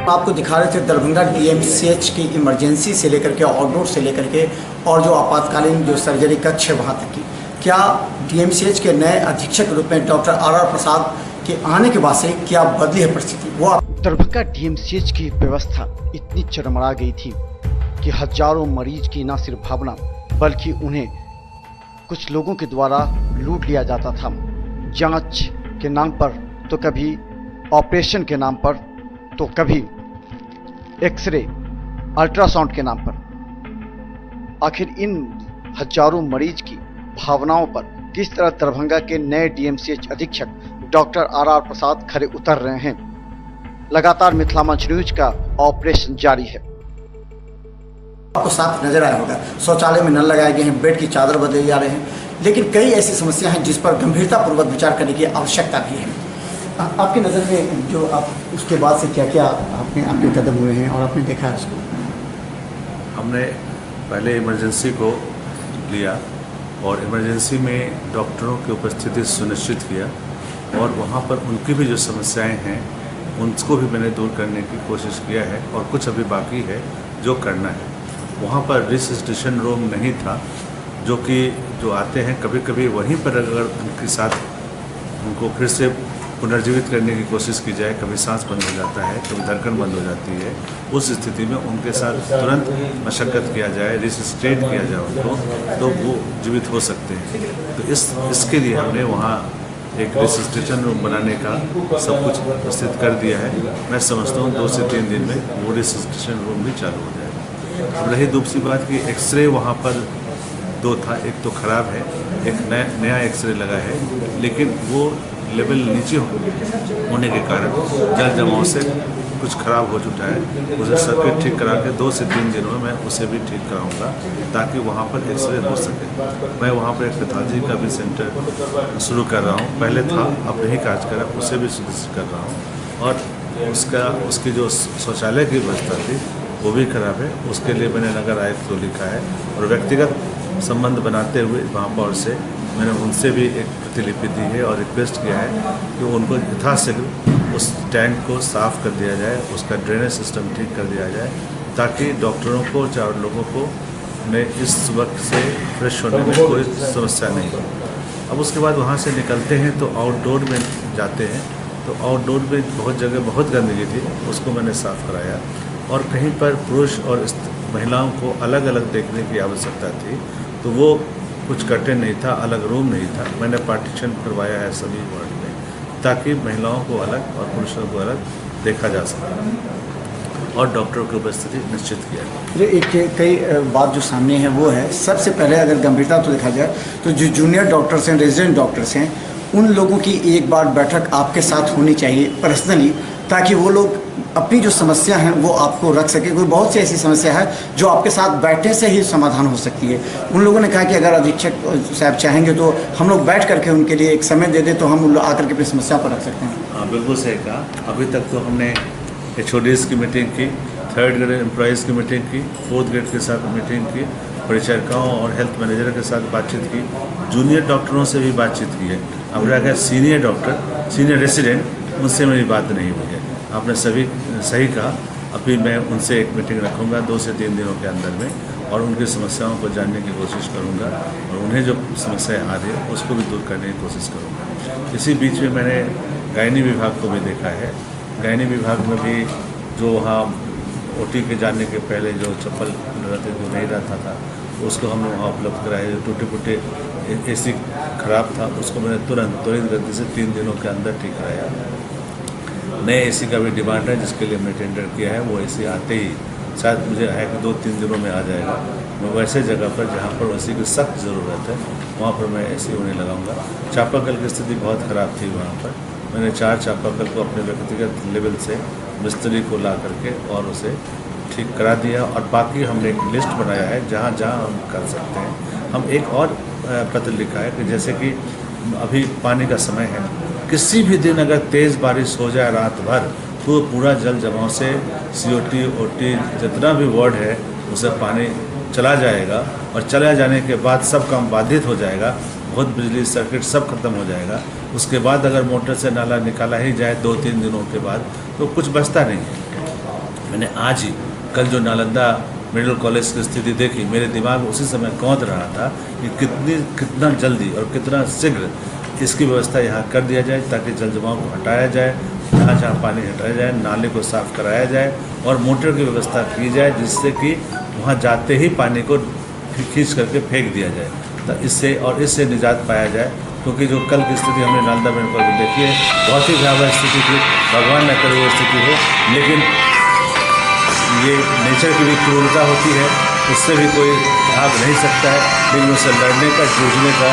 आपको दिखा रहे थे दरभंगा डीएमसीएच की इमरजेंसी से लेकर के आउटडोर से लेकर के और जो आपातकालीन जो सर्जरी कक्ष है वहाँ तक की। क्या डीएमसीएच के नए अधीक्षक रूप में डॉक्टर आर प्रसाद के आने के बाद से क्या बदली है परिस्थिति? वो दरभंगा डीएमसीएच की व्यवस्था इतनी चरमरा गई थी कि हजारों मरीज की न सिर्फ भावना बल्कि उन्हें कुछ लोगों के द्वारा लूट लिया जाता था। जांच के नाम पर तो कभी ऑपरेशन के नाम पर तो कभी एक्सरे अल्ट्रासाउंड के नाम पर। आखिर इन हजारों मरीज की भावनाओं पर किस तरह दरभंगा के नए डीएमसीएच अधीक्षक डॉक्टर आर प्रसाद खरे उतर रहे हैं। लगातार मिथिला मंच न्यूज का ऑपरेशन जारी है। आपको साफ नजर आया होगा, शौचालय में नल लगाए गए हैं, बेड की चादर बदले जा रहे हैं, लेकिन कई ऐसी समस्या हैं जिस पर गंभीरतापूर्वक विचार करने की आवश्यकता भी है। आपकी नज़र में जो आप उसके बाद से क्या क्या आपके कदम हुए हैं और आपने देखा है उसको? हमने पहले इमरजेंसी को लिया और इमरजेंसी में डॉक्टरों की उपस्थिति सुनिश्चित किया और वहाँ पर उनकी भी जो समस्याएं हैं उनको भी मैंने दूर करने की कोशिश किया है और कुछ अभी बाकी है जो करना है। वहाँ पर रिससिटेशन रूम नहीं था, जो आते हैं कभी कभी वहीं पर अगर उनके साथ उनको फिर से पुनर्जीवित करने की कोशिश की जाए, कभी सांस बंद हो जाता है, कभी धड़कन बंद हो जाती है, उस स्थिति में उनके साथ तुरंत मशक्क़त किया जाए, रिससिटेट किया जाए उनको, तो वो जीवित हो सकते हैं। तो इसके लिए हमने वहाँ एक रिससिटेशन रूम बनाने का सब कुछ प्रस्तुत कर दिया है। मैं समझता हूँ 2 से 3 दिन में वो रिससिटेशन रूम भी चालू हो जाएगा। अब रही दूसरी बात कि एक्सरे वहाँ पर 2 था, एक तो ख़राब है, एक नया एक्सरे लगा है, लेकिन वो लेवल नीचे होने के कारण जल जमाव से कुछ ख़राब हो चुका है। उसे सर्किट ठीक करा के 2 से 3 दिनों में मैं उसे भी ठीक कराऊंगा ताकि वहाँ पर एक्सरे हो सके। मैं वहाँ पर एक पैथोलॉजी का भी सेंटर शुरू कर रहा हूँ, पहले था अब नहीं कार्य करा, उसे भी सुनिश्चित कर रहा हूँ। और उसकी जो शौचालय की व्यवस्था थी वो भी खराब है, उसके लिए मैंने नगर आयुक्त को लिखा है और व्यक्तिगत संबंध बनाते हुए महापौर से मैंने उनसे भी एक प्रतिलिपि दी है और रिक्वेस्ट किया है कि उनको यथाशीघ्र उस टैंक को साफ़ कर दिया जाए, उसका ड्रेनेज सिस्टम ठीक कर दिया जाए ताकि डॉक्टरों को चार लोगों को में इस वक्त से फ्रेश होने में कोई समस्या नहीं हो। अब उसके बाद वहाँ से निकलते हैं तो आउटडोर में जाते हैं, तो आउटडोर में बहुत जगह बहुत गंदगी थी, उसको मैंने साफ़ कराया और कहीं पर पुरुष और महिलाओं को अलग अलग देखने की आवश्यकता थी तो वो कुछ कर्टेन नहीं था, अलग रूम नहीं था, मैंने पार्टीशन करवाया है सभी वार्ड में ताकि महिलाओं को अलग और पुरुषों को अलग देखा जा सके और डॉक्टरों की उपस्थिति निश्चित किया जाए। एक कई बात जो सामने है वो है, सबसे पहले अगर गंभीरता तो देखा जाए तो जो जूनियर डॉक्टर्स हैं, रेजिडेंट डॉक्टर्स हैं, उन लोगों की एक बार बैठक आपके साथ होनी चाहिए पर्सनली ताकि वो लोग अपनी जो समस्या है वो आपको रख सके। कोई बहुत सी ऐसी समस्या है जो आपके साथ बैठने से ही समाधान हो सकती है। उन लोगों ने कहा कि अगर अधीक्षक साहब चाहेंगे तो हम लोग बैठ करके उनके लिए एक समय दे दें तो हम आकर के अपनी समस्या पर रख सकते हैं। हाँ, बिल्कुल सही कहा। अभी तक तो हमने HODs की मीटिंग की, 3rd ग्रेड एम्प्लॉयज़ की मीटिंग की, 4th ग्रेड के साथ मीटिंग की, परिचारिकाओं और हेल्थ मैनेजर के साथ बातचीत की, जूनियर डॉक्टरों से भी बातचीत की है। अब रह गया सीनियर डॉक्टर, सीनियर रेसिडेंट, उनसे मेरी बात नहीं हुई है। आपने सभी सही कहा, अभी मैं उनसे एक मीटिंग रखूँगा 2 से 3 दिनों के अंदर में और उनकी समस्याओं को जानने की कोशिश करूँगा और उन्हें जो समस्याएं आ रही है उसको भी दूर करने की कोशिश करूँगा। इसी बीच में मैंने गायनी विभाग को भी देखा है। गायनी विभाग में भी जो वहाँ OT के जाने के पहले जो चप्पल रहते जो नहीं रहता था उसको हमने वहाँ उपलब्ध कराया। जो टूटे फूटे AC खराब था उसको मैंने त्वरित गति से 3 दिनों के अंदर ठीक कराया। नए AC का भी डिमांड है जिसके लिए हमने टेंडर किया है, वो AC आते ही शायद मुझे है कि 2-3 दिनों में आ जाएगा। मैं वैसे जगह पर जहाँ पर AC की सख्त ज़रूरत है वहाँ पर मैं AC होने लगाऊंगा। चापाकल की स्थिति बहुत ख़राब थी वहाँ पर, मैंने 4 चापाकल को अपने व्यक्तिगत लेवल से मिस्त्री को ला करके और उसे ठीक करा दिया और बाकी हमने एक लिस्ट बनाया है जहाँ जहाँ हम कर सकते हैं। हम एक और पत्र लिखा है कि जैसे कि अभी पानी का समय है, किसी भी दिन अगर तेज़ बारिश हो जाए रात भर तो पूरा जल जमाव से COT OT जितना भी वार्ड है उसे पानी चला जाएगा और चला जाने के बाद सब काम बाधित हो जाएगा, बहुत बिजली सर्किट सब खत्म हो जाएगा। उसके बाद अगर मोटर से नाला निकाला ही जाए 2-3 दिनों के बाद तो कुछ बचता नहीं है। मैंने आज ही कल जो नालंदा मेडिकल कॉलेज की स्थिति देखी, मेरे दिमाग में उसी समय कौंध रहा था कि कितना जल्दी और कितना शीघ्र इसकी व्यवस्था यहाँ कर दिया जाए, ताकि जल जमाव को हटाया जाए, जहाँ पानी हटाया जाए, नाले को साफ कराया जाए और मोटर की व्यवस्था की जाए, जिससे कि वहाँ जाते ही पानी को खींच करके फेंक दिया जाए। तो इससे निजात पाया जाए, क्योंकि जो कल की स्थिति हमने नालंदा मेडिकल कॉलेज में देखी है, बहुत ही भयावह स्थिति थी। भगवान न करे वो स्थिति हो, लेकिन ये नेचर की भी क्रूरता होती है, उससे भी कोई भाग नहीं सकता है। लेकिन उससे लड़ने का, जूझने का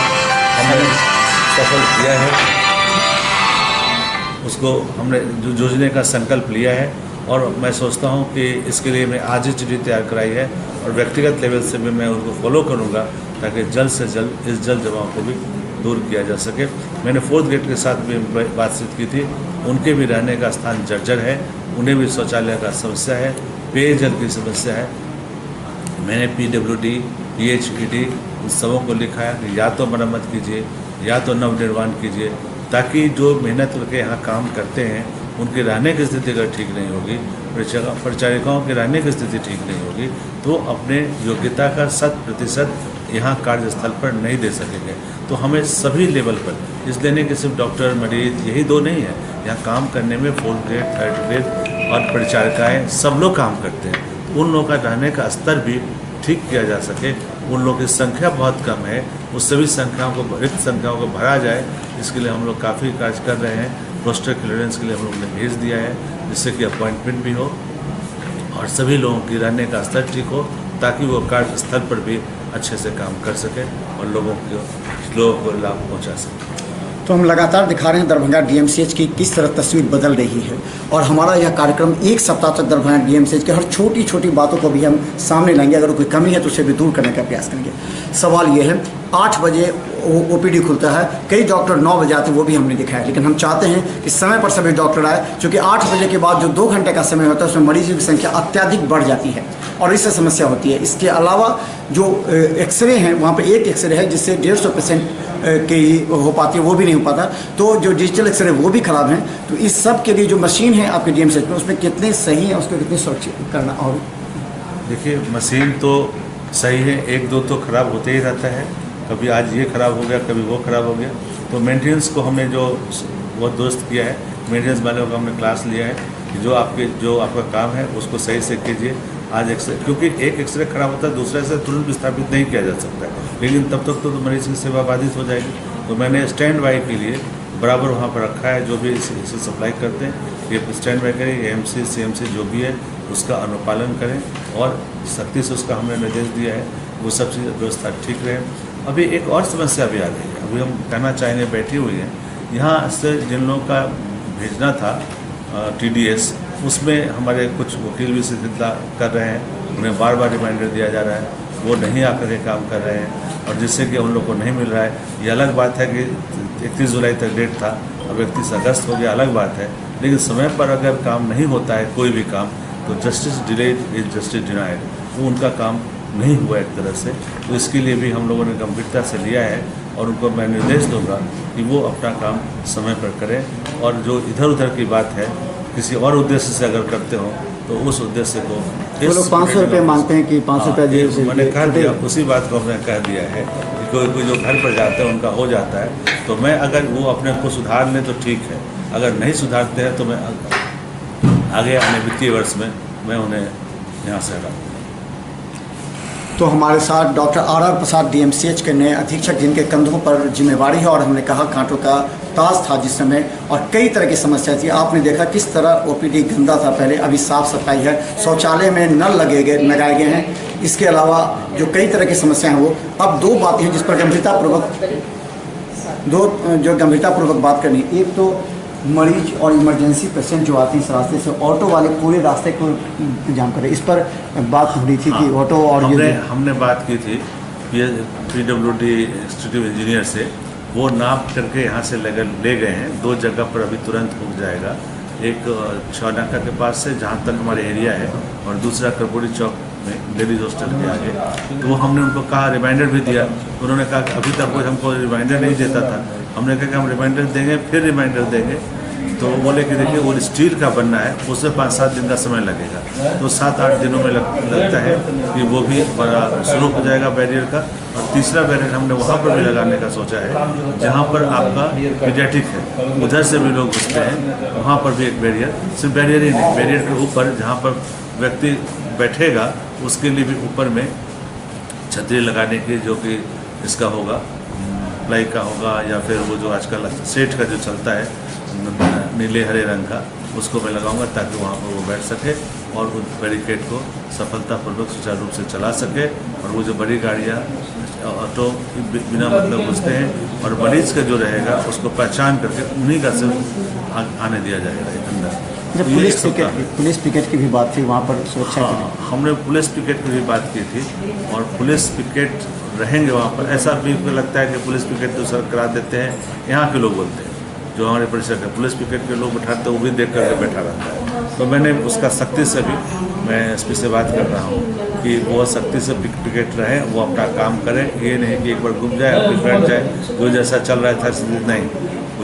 हमने सफल किया है, उसको हमने जूझने का संकल्प लिया है। और मैं सोचता हूँ कि इसके लिए मैं आज ही चिट्ठी तैयार कराई है और व्यक्तिगत लेवल से भी मैं उनको फॉलो करूँगा, ताकि जल्द से जल्द इस जल जमाव को भी दूर किया जा सके। मैंने 4th गेट के साथ भी बातचीत की थी, उनके भी रहने का स्थान जर्जर है, उन्हें भी शौचालय का समस्या है, पेयजल की समस्या है। मैंने PWD, PHED उन सबों को लिखा है कि या तो मरम्मत कीजिए या तो नवनिर्माण कीजिए, ताकि जो मेहनत करके यहाँ काम करते हैं उनके रहने की स्थिति अगर ठीक नहीं होगी, परिचारिकाओं के रहने की स्थिति ठीक नहीं होगी, तो अपने योग्यता का 100% यहाँ कार्यस्थल पर नहीं दे सकेंगे। तो हमें सभी लेवल पर, इसलिए नहीं कि सिर्फ डॉक्टर, मरीज यही दो नहीं है, यहाँ काम करने में 4th ग्रेड, 3rd ग्रेड और परिचारिकाएँ सब लोग काम करते हैं। उन लोगों का रहने का स्तर भी ठीक किया जा सके। उन लोगों की संख्या बहुत कम है, उस सभी संख्याओं को, रिक्त संख्याओं को भरा जाए, इसके लिए हम लोग काफ़ी कार्य कर रहे हैं। रोस्टर क्लियरेंस के लिए हम लोग ने भेज दिया है, जिससे कि अपॉइंटमेंट भी हो और सभी लोगों की रहने का स्तर ठीक हो, ताकि वो कार्यस्थल पर भी अच्छे से काम कर सके और लोगों को लाभ पहुंचा सके। तो हम लगातार दिखा रहे हैं दरभंगा DMCH की किस तरह तस्वीर बदल रही है, और हमारा यह कार्यक्रम 1 सप्ताह तक दरभंगा DMCH के हर छोटी छोटी बातों को भी हम सामने लाएंगे। अगर कोई कमी है तो उसे भी दूर करने का प्रयास करेंगे। सवाल ये है, 8 बजे OPD खुलता है, कई डॉक्टर 9 बजे आते हैं, वो भी हमने दिखाया, लेकिन हम चाहते हैं कि समय पर सभी डॉक्टर आए, क्योंकि 8 बजे के बाद जो 2 घंटे का समय होता है उसमें मरीजों की संख्या अत्यधिक बढ़ जाती है और इससे समस्या होती है। इसके अलावा जो एक्सरे हैं, वहाँ पर एक एक्सरे है जिससे 150 पेशेंट की हो पाती है, वो भी नहीं हो पाता। तो जो डिजिटल एक्सरे वो भी ख़राब हैं। तो इस सब के लिए जो मशीन है आपके DMCH में, उसमें कितने सही है, उसको कितनी सुरक्षित करना। और देखिए, मशीन तो सही है, 1-2 तो ख़राब होते ही रहता है, कभी आज ये ख़राब हो गया, कभी वो ख़राब हो गया। तो मेंटेनेंस को हमने जो बहुत दुरुस्त किया है, मेंटेनेंस वालों का हमने क्लास लिया है कि जो आपका काम है उसको सही से कीजिए। आज एक्सरे, क्योंकि एक एक्सरे खराब होता है, दूसरे से तुरंत विस्थापित नहीं किया जा सकता है, लेकिन तब तक तो मरीज की सेवा बाधित हो जाएगी। तो मैंने स्टैंड बाई के लिए बराबर वहाँ पर रखा है, जो भी इसे सप्लाई करते हैं ये स्टैंड बाई करें, AMC CMC जो भी है उसका अनुपालन करें और सख्ती से उसका हमने निर्देश दिया है, वो सब चीज़ व्यवस्था ठीक रहे। अभी एक और समस्या भी आ गई है, अभी हम कहना चाहेंगे, बैठी हुई है यहाँ से जिन लोगों का भेजना था TDS, उसमें हमारे कुछ वकील भी शिथिलता कर रहे हैं, उन्हें बार बार रिमाइंडर दिया जा रहा है, वो नहीं आकर के काम कर रहे हैं और जिससे कि उन लोग को नहीं मिल रहा है। ये अलग बात है कि 31 जुलाई तक डेट था, अब 31 अगस्त हो गया, अलग बात है, लेकिन समय पर अगर काम नहीं होता है कोई भी काम, तो justice delayed is justice denied, वो उनका काम नहीं हुआ एक तरह से। तो इसके लिए भी हम लोगों ने गंभीरता से लिया है और उनको मैं निर्देश दूंगा कि वो अपना काम समय पर करें और जो इधर उधर की बात है, किसी और उद्देश्य से अगर करते हो तो उस उद्देश्य को, वो लोग 500 रुपये मांगते हैं कि 500 रुपये जेल से, मैंने कह दिया, उसी बात को हमने कह दिया है कि कोई जो घर पर जाते हैं उनका हो जाता है। तो मैं, अगर वो अपने को सुधार लें तो ठीक है, अगर नहीं सुधारते हैं तो मैं आगे आने वित्तीय वर्ष में मैं उन्हें यहाँ से हटा। तो हमारे साथ डॉक्टर RR प्रसाद DMCH के नए अधीक्षक, जिनके कंधों पर जिम्मेवारी है, और हमने कहा कांटों का ताज था जिस समय, और कई तरह की समस्या थी। आपने देखा किस तरह OPD गंदा था पहले, अभी साफ सफाई है, शौचालय में नल लगाए गए हैं। इसके अलावा जो कई तरह की समस्याएं हैं, वो अब 2 बातें हैं जिस पर गंभीरतापूर्वक बात करनी। एक तो मरीज और इमरजेंसी पेशेंट जो आते हैं इस रास्ते से, ऑटो वाले पूरे रास्ते को जाम करें, इस पर बात हो रही थी कि ऑटो और हमने बात की थी PWD इंस्टीट्यूट इंजीनियर से, वो नाप करके यहाँ से ले गए हैं। 2 जगह पर अभी तुरंत रुक जाएगा, एक छौनाका के पास से जहाँ तक हमारे एरिया है, और दूसरा कर्पूरी चौक में लेडीज हॉस्टल के आगे। तो वो हमने उनको कहा, रिमाइंडर भी दिया, उन्होंने कहा कि अभी तक कोई हमको रिमाइंडर नहीं देता था। हमने कहा कि हम रिमाइंडर देंगे, फिर रिमाइंडर देंगे, तो बोले कि देखिए वो स्टील का बनना है, उसमें 5-7 दिन का समय लगेगा, तो 7-8 दिनों में लगता है कि वो भी बड़ा शुरू हो जाएगा बैरियर का। और तीसरा बैरियर हमने वहाँ पर भी लगाने का सोचा है जहाँ पर आपका पीडियाट्रिक है, उधर से भी लोग घुसते हैं, वहाँ पर भी एक बैरियर, सिर्फ बैरियर ही नहीं, बैरियर के ऊपर जहाँ पर व्यक्ति बैठेगा उसके लिए भी ऊपर में छतरी लगाने की, जो कि इसका होगा प्लाई का होगा या फिर वो जो आजकल सेट का जो चलता है नीले हरे रंग का, उसको मैं लगाऊंगा ताकि वहाँ पर वो बैठ सके और उस बैरिकेड को सफलतापूर्वक सुचारू रूप से चला सके। और वो जो बड़ी गाड़ियाँ ऑटो बिना मतलब घुसते हैं और मरीज का जो रहेगा उसको पहचान करके उन्हीं का सिर्फ आने दिया जाएगा अंदर। जब पुलिस पिकेट की भी बात थी वहाँ पर सुरक्षा की, हाँ, हमने पुलिस पिकेट की भी बात की थी और पुलिस पिकेट रहेंगे वहाँ पर। ऐसा भी लगता है कि पुलिस पिकेट तो सर करा देते हैं, यहाँ के लोग बोलते हैं जो हमारे परिसर के पुलिस पिकेट के लोग बैठाते हैं वो भी देख करके बैठा रहता है। तो मैंने उसका सख्ती से भी मैं एसपी से बात कर रहा हूँ कि वो सख्ती से पिकेट रहे, वो अपना काम करें, ये नहीं कि एक बार घूम जाए और फिर बैठ जाए, जो जैसा चल रहा था नहीं,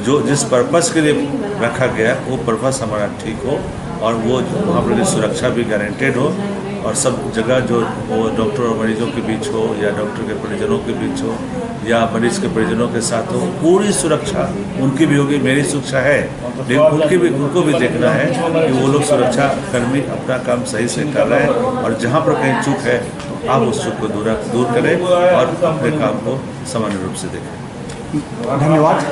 जो जिस पर्पस के लिए रखा गया वो पर्पस हमारा ठीक हो और वो वहाँ पर सुरक्षा भी गारंटेड हो और सब जगह जो वो डॉक्टर और मरीजों के बीच हो या डॉक्टर के परिजनों के बीच हो या मरीज के परिजनों के साथ हो, पूरी सुरक्षा उनकी भी होगी, मेरी सुरक्षा है, लेकिन उनको भी देखना है कि वो लोग सुरक्षा कर्मी अपना काम सही से कर रहे हैं और जहाँ पर कहीं चूक है तो आप उस चूक को दूर करें और अपने काम को सामान्य रूप से देखें। धन्यवाद।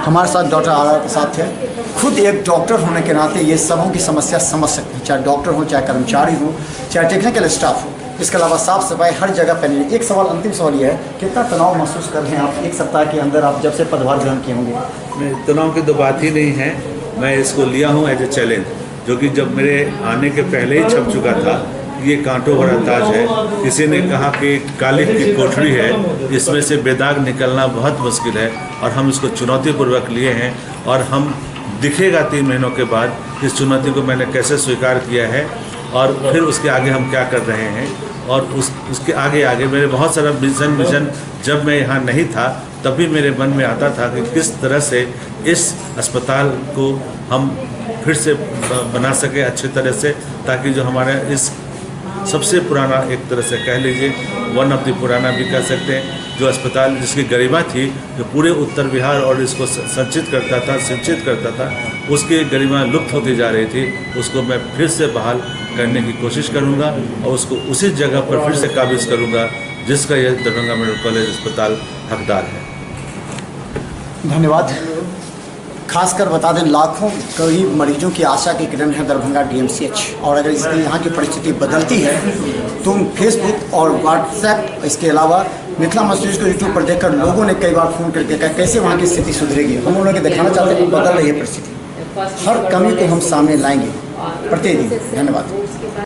हमारे साथ डॉक्टर आर प्रसाद थे। खुद एक डॉक्टर होने के नाते ये सबों की समस्या समझ सकते हैं, चाहे डॉक्टर हो, चाहे कर्मचारी हो, चाहे टेक्निकल स्टाफ हो। इसके अलावा साफ सफाई हर जगह पर नहीं। एक सवाल, अंतिम सवाल ये है, कितना तनाव महसूस कर रहे हैं आप एक सप्ताह के अंदर, आप जब से पदभार ग्रहण किए होंगे? तनाव की तो बात ही नहीं है, मैं इसको लिया हूँ एज ए चैलेंज, जो कि जब मेरे आने के पहले ही छप चुका था। ये कांटों भरा ताज है, किसी ने कहा कि कालिख की कोठरी है, इसमें से बेदाग निकलना बहुत मुश्किल है और हम इसको चुनौतीपूर्वक लिए हैं और हम दिखेगा 3 महीनों के बाद इस चुनौती को मैंने कैसे स्वीकार किया है और फिर उसके आगे हम क्या कर रहे हैं और उसके आगे मेरे बहुत सारा विजन जब मैं यहाँ नहीं था तब भी मेरे मन में आता था कि किस तरह से इस अस्पताल को हम फिर से बना सके अच्छी तरह से, ताकि जो हमारे इस सबसे पुराना, एक तरह से कह लीजिए वन ऑफ द पुराना भी कह सकते हैं, जो अस्पताल जिसकी गरिमा थी, जो पूरे उत्तर बिहार और इसको सिंचित करता था, उसकी गरिमा लुप्त होती जा रही थी, उसको मैं फिर से बहाल करने की कोशिश करूंगा और उसको उसी जगह पर फिर से काबिज करूंगा जिसका यह दरभंगा मेडिकल कॉलेज अस्पताल हकदार है। धन्यवाद। खासकर बता दें, लाखों गरीब मरीजों की आशा की किरण है दरभंगा DMCH, और अगर इसकी यहाँ की परिस्थिति बदलती है तो फेसबुक और व्हाट्सएप, इसके अलावा मिथिला मस्जिद को यूट्यूब पर देखकर लोगों ने कई बार फ़ोन करके कहा कैसे वहाँ की स्थिति सुधरेगी। हम उन लोगों को दिखाना चाहते हैं कि बदल रही है परिस्थिति, हर कमी को हम सामने लाएंगे प्रतिदिन। धन्यवाद।